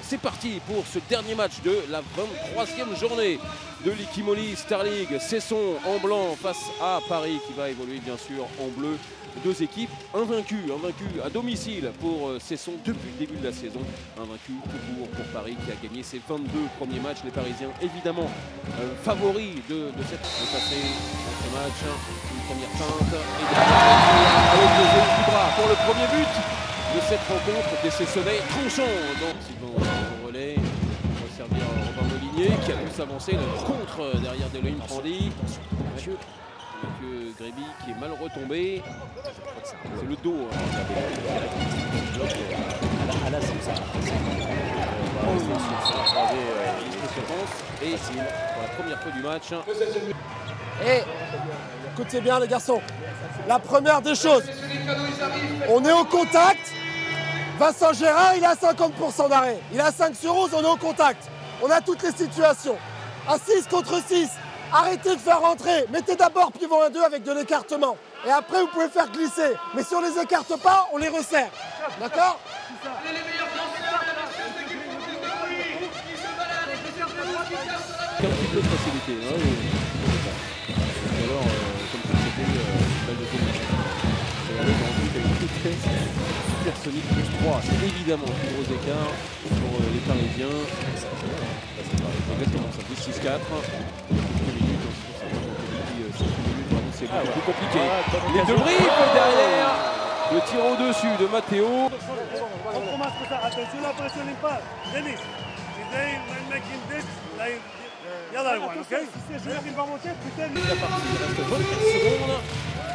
C'est parti pour ce dernier match de la 23e journée de l'Ikimoli Star League. Cesson en blanc face à Paris qui va évoluer bien sûr en bleu. Deux équipes invaincues à domicile pour Cesson depuis le début de la saison. Invaincu toujours pour Paris qui a gagné ses 22 premiers matchs. Les Parisiens évidemment favoris de cette passée dans ce match. Une première feinte et derrière avec le jeu du bras pour le premier but de cette rencontre des Cessonnais tranchants. Donc Sylvain au relais pour servir Robin Molinier qui a pu s'avancer contre derrière Deloïm Prandi. Mathieu Gréby qui est mal retombé. C'est le dos. À la et pour la première fois du match. Et écoutez bien les garçons, la première des choses, on est au contact. Vincent Gérard, il a 50% d'arrêt. Il a 5 sur 11, on est au contact. On a toutes les situations. À 6 contre 6, arrêtez de faire rentrer. Mettez d'abord pivot 1-2 avec de l'écartement. Et après, vous pouvez faire glisser. Mais si on les écarte pas, on les resserre. D'accord ? Un petit peu de facilité. Hein, et alors, comme ça, c'était une balle de tennis. Regardez, ensuite, avec une vitesse supersonique plus 3. C'est évidemment le plus gros écart pour les Parisiens. Exactement, ça fait 6-4. Quelques minutes, c'est beaucoup plus compliqué. Les deux briefs derrière. Le tir au-dessus de Matteo. Attention, la pression n'est pas. Denis, La partie, il reste 24 secondes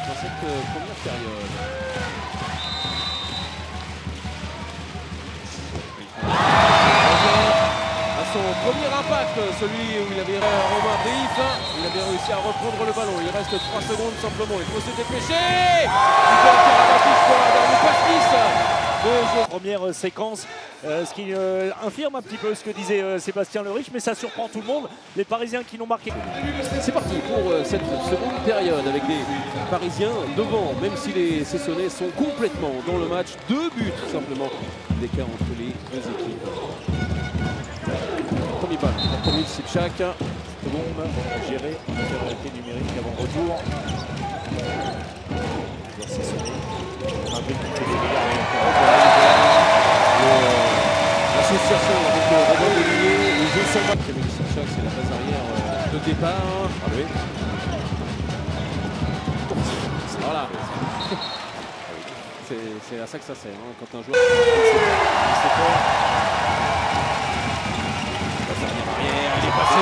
dans cette première période. À son premier impact, celui où il avait Romain Brief, il avait réussi à reprendre le ballon. Il reste 3 secondes simplement. Il faut se dépêcher. Il peut faire un affiche pour la dernière pastis. Première séquence, ce qui infirme un petit peu ce que disait Sébastien Lerich, mais ça surprend tout le monde. Les Parisiens qui l'ont marqué. C'est parti pour cette seconde période avec des Parisiens devant, même si les Cessonnais sont complètement dans le match. 2 buts simplement d'écart entre les deux équipes. Premier bal, premier Sipchak. Seconde, géré, infériorité numérique avant retour. L'association avec Robin Molinier, le jeu sans balle. Camille Sipchak, c'est la base arrière de départ. Ah oui. Voilà. C'est à ça que ça sert, hein, quand un joueur arrière, il est passé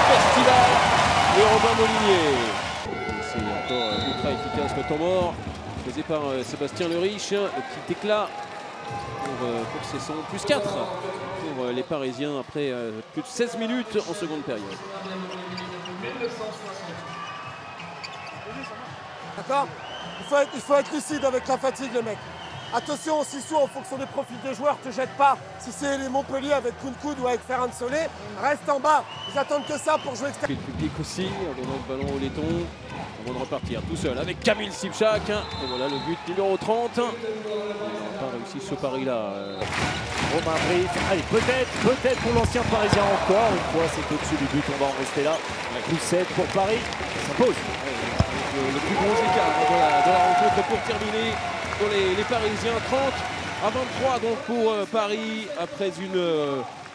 festival de Robin Molinier. C'est encore ultra efficace le temps mort, posé par Sébastien Lerich. Le petit éclat pour Cesson, plus 4 pour les Parisiens après plus de 16 minutes en seconde période. D'accord ? Il faut être lucide avec la fatigue, les mecs. Attention, Sissou, en fonction des profils des joueurs, te jette pas. Si c'est les Montpellier avec Kounkoud ou avec Ferran Solé, reste en bas. Ils attendent que ça pour jouer extérieur. Le public aussi, en donnant le ballon au laiton, avant de repartir tout seul avec Camille Sipchak. Et voilà le but numéro 30. On n'a pas réussi ce pari-là. Romain Brief, allez, peut-être pour l'ancien Parisien encore. Une fois, c'est au-dessus du but, on va en rester là. Coup 7 pour Paris, ça s'impose. Le plus gros écart de la rencontre pour terminer pour les Parisiens. 30 à 23 donc pour Paris après une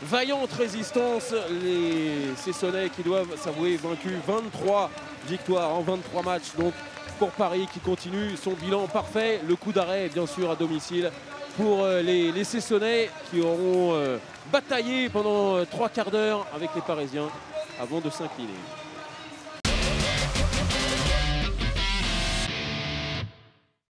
vaillante résistance. Les Cessonnais qui doivent s'avouer vaincus. 23 victoires en 23 matchs donc pour Paris qui continue son bilan parfait. Le coup d'arrêt bien sûr à domicile pour les Cessonnais qui auront bataillé pendant 3 quarts d'heure avec les Parisiens avant de s'incliner.